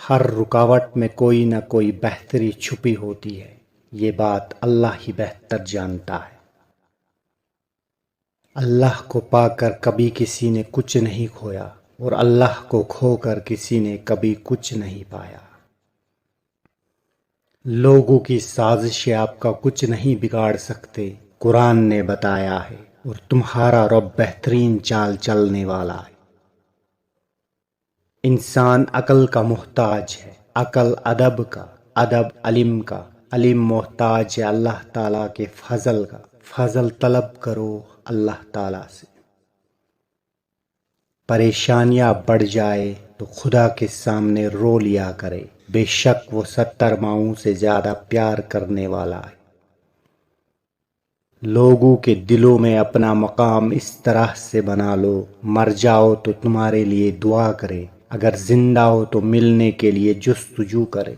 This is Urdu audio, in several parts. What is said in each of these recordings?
ہر رکاوٹ میں کوئی نہ کوئی بہتری چھپی ہوتی ہے، یہ بات اللہ ہی بہتر جانتا ہے۔ اللہ کو پا کر کبھی کسی نے کچھ نہیں کھویا، اور اللہ کو کھو کر کسی نے کبھی کچھ نہیں پایا۔ لوگوں کی سازشیں آپ کا کچھ نہیں بگاڑ سکتے، قرآن نے بتایا ہے، اور تمہارا رب بہترین چال چلنے والا ہے۔ انسان عقل کا محتاج ہے، عقل ادب کا، ادب علم کا، علم محتاج ہے اللہ تعالیٰ کے فضل کا، فضل طلب کرو اللہ تعالیٰ سے۔ پریشانیاں بڑھ جائے تو خدا کے سامنے رو لیا کرے، بے شک وہ 70 ماؤں سے زیادہ پیار کرنے والا ہے۔ لوگوں کے دلوں میں اپنا مقام اس طرح سے بنا لو، مر جاؤ تو تمہارے لیے دعا کرے، اگر زندہ ہو تو ملنے کے لیے جستجو کرے،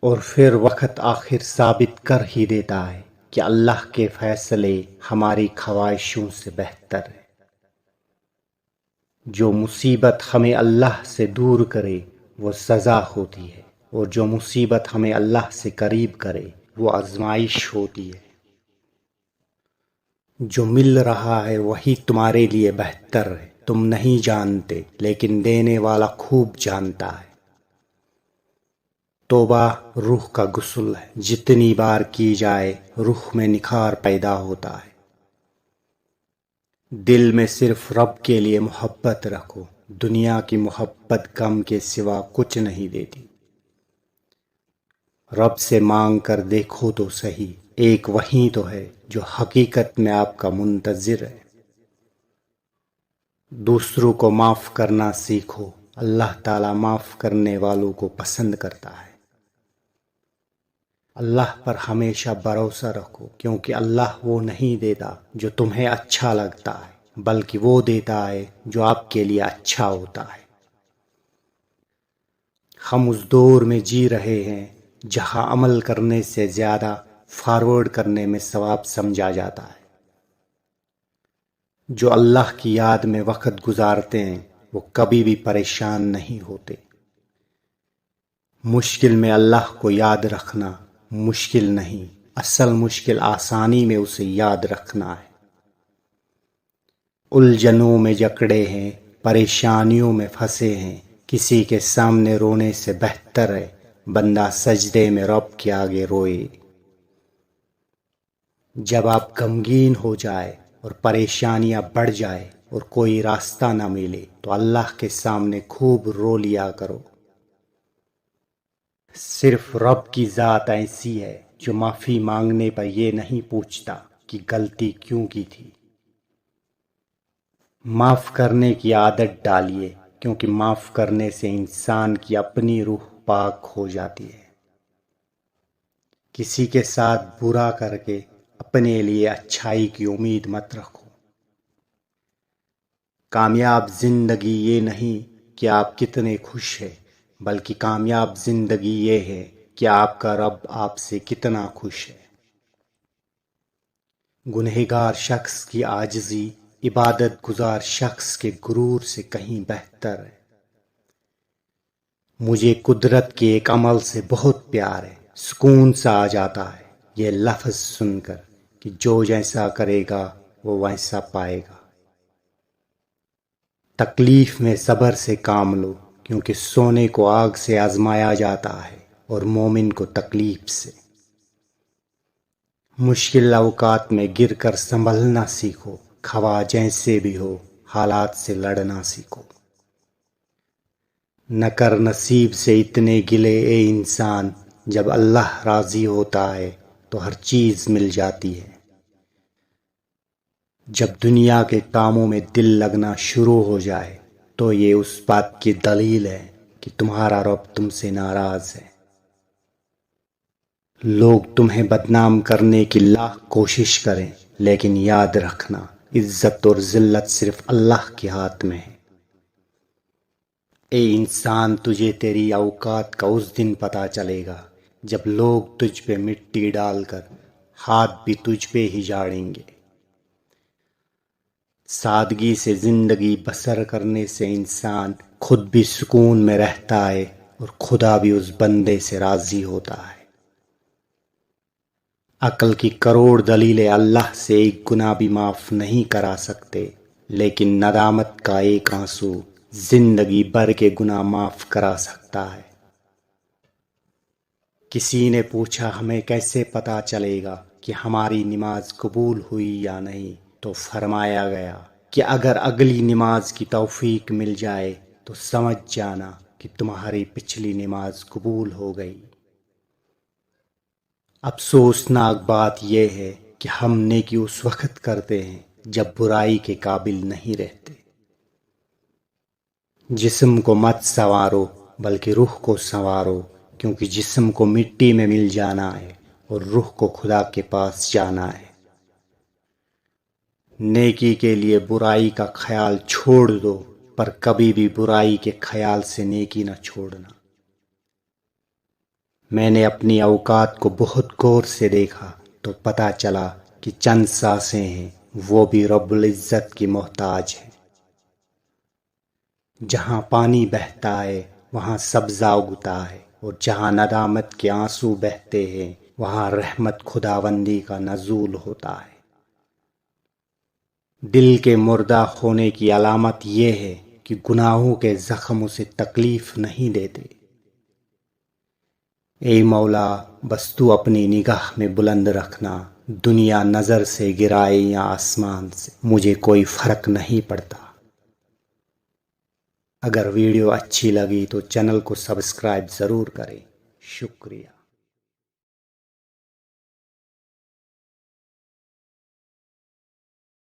اور پھر وقت آخر ثابت کر ہی دیتا ہے کہ اللہ کے فیصلے ہماری خواہشوں سے بہتر ہے۔ جو مصیبت ہمیں اللہ سے دور کرے وہ سزا ہوتی ہے، اور جو مصیبت ہمیں اللہ سے قریب کرے وہ آزمائش ہوتی ہے۔ جو مل رہا ہے وہی تمہارے لیے بہتر ہے، تم نہیں جانتے لیکن دینے والا خوب جانتا ہے۔ توبہ روح کا غسل ہے، جتنی بار کی جائے روح میں نکھار پیدا ہوتا ہے۔ دل میں صرف رب کے لیے محبت رکھو، دنیا کی محبت غم کے سوا کچھ نہیں دیتی۔ رب سے مانگ کر دیکھو تو صحیح، ایک وہی تو ہے جو حقیقت میں آپ کا منتظر ہے۔ دوسروں کو معاف کرنا سیکھو، اللہ تعالیٰ معاف کرنے والوں کو پسند کرتا ہے۔ اللہ پر ہمیشہ بھروسہ رکھو، کیونکہ اللہ وہ نہیں دیتا جو تمہیں اچھا لگتا ہے، بلکہ وہ دیتا ہے جو آپ کے لیے اچھا ہوتا ہے۔ ہم اس دور میں جی رہے ہیں جہاں عمل کرنے سے زیادہ فارورڈ کرنے میں ثواب سمجھا جاتا ہے۔ جو اللہ کی یاد میں وقت گزارتے ہیں وہ کبھی بھی پریشان نہیں ہوتے۔ مشکل میں اللہ کو یاد رکھنا مشکل نہیں، اصل مشکل آسانی میں اسے یاد رکھنا ہے۔ الجھنوں میں جکڑے ہیں، پریشانیوں میں پھنسے ہیں، کسی کے سامنے رونے سے بہتر ہے بندہ سجدے میں رب کے آگے روئے۔ جب آپ غمگین ہو جائے اور پریشانیاں بڑھ جائے اور کوئی راستہ نہ ملے تو اللہ کے سامنے خوب رو لیا کرو۔ صرف رب کی ذات ایسی ہے جو معافی مانگنے پر یہ نہیں پوچھتا کہ غلطی کیوں کی تھی۔ معاف کرنے کی عادت ڈالیے، کیونکہ معاف کرنے سے انسان کی اپنی روح پاک ہو جاتی ہے۔ کسی کے ساتھ برا کر کے اپنے لیے اچھائی کی امید مت رکھو۔ کامیاب زندگی یہ نہیں کہ آپ کتنے خوش ہیں، بلکہ کامیاب زندگی یہ ہے کہ آپ کا رب آپ سے کتنا خوش ہے۔ گنہگار شخص کی عاجزی عبادت گزار شخص کے غرور سے کہیں بہتر ہے۔ مجھے قدرت کے ایک عمل سے بہت پیار ہے، سکون سا آ جاتا ہے یہ لفظ سن کر کہ جو جیسا کرے گا وہ ویسا پائے گا۔ تکلیف میں صبر سے کام لو، کیونکہ سونے کو آگ سے آزمایا جاتا ہے اور مومن کو تکلیف سے۔ مشکل اوقات میں گر کر سنبھلنا سیکھو، خواہ جیسے بھی ہو حالات سے لڑنا سیکھو۔ نہ کر نصیب سے اتنے گلے اے انسان، جب اللہ راضی ہوتا ہے تو ہر چیز مل جاتی ہے۔ جب دنیا کے کاموں میں دل لگنا شروع ہو جائے تو یہ اس بات کی دلیل ہے کہ تمہارا رب تم سے ناراض ہے۔ لوگ تمہیں بدنام کرنے کی لاکھ کوشش کریں، لیکن یاد رکھنا عزت اور ذلت صرف اللہ کے ہاتھ میں ہے۔ اے انسان، تجھے تیری اوقات کا اس دن پتہ چلے گا جب لوگ تجھ پہ مٹی ڈال کر ہاتھ بھی تجھ پہ ہی جاڑیں گے۔ سادگی سے زندگی بسر کرنے سے انسان خود بھی سکون میں رہتا ہے اور خدا بھی اس بندے سے راضی ہوتا ہے۔ عقل کی کروڑ دلیلیں اللہ سے ایک گناہ بھی معاف نہیں کرا سکتے، لیکن ندامت کا ایک آنسو زندگی بھر کے گناہ معاف کرا سکتا ہے۔ کسی نے پوچھا ہمیں کیسے پتا چلے گا کہ ہماری نماز قبول ہوئی یا نہیں، تو فرمایا گیا کہ اگر اگلی نماز کی توفیق مل جائے تو سمجھ جانا کہ تمہاری پچھلی نماز قبول ہو گئی۔ افسوسناک بات یہ ہے کہ ہم نیکی اس وقت کرتے ہیں جب برائی کے قابل نہیں رہتے۔ جسم کو مت سنوارو بلکہ روح کو سنوارو، کیونکہ جسم کو مٹی میں مل جانا ہے اور روح کو خدا کے پاس جانا ہے۔ نیکی کے لیے برائی کا خیال چھوڑ دو، پر کبھی بھی برائی کے خیال سے نیکی نہ چھوڑنا۔ میں نے اپنی اوقات کو بہت غور سے دیکھا تو پتہ چلا کہ چند سانسیں ہیں وہ بھی رب العزت کی محتاج ہیں۔ جہاں پانی بہتا ہے وہاں سبزہ اگتا ہے، اور جہاں ندامت کے آنسو بہتے ہیں وہاں رحمت خداوندی کا نزول ہوتا ہے۔ دل کے مردہ ہونے کی علامت یہ ہے کہ گناہوں کے زخم اسے تکلیف نہیں دیتے۔ اے مولا، بس تو اپنی نگاہ میں بلند رکھنا، دنیا نظر سے گرائے یا آسمان سے، مجھے کوئی فرق نہیں پڑتا۔ اگر ویڈیو اچھی لگی تو چینل کو سبسکرائب ضرور کریں۔ شکریہ۔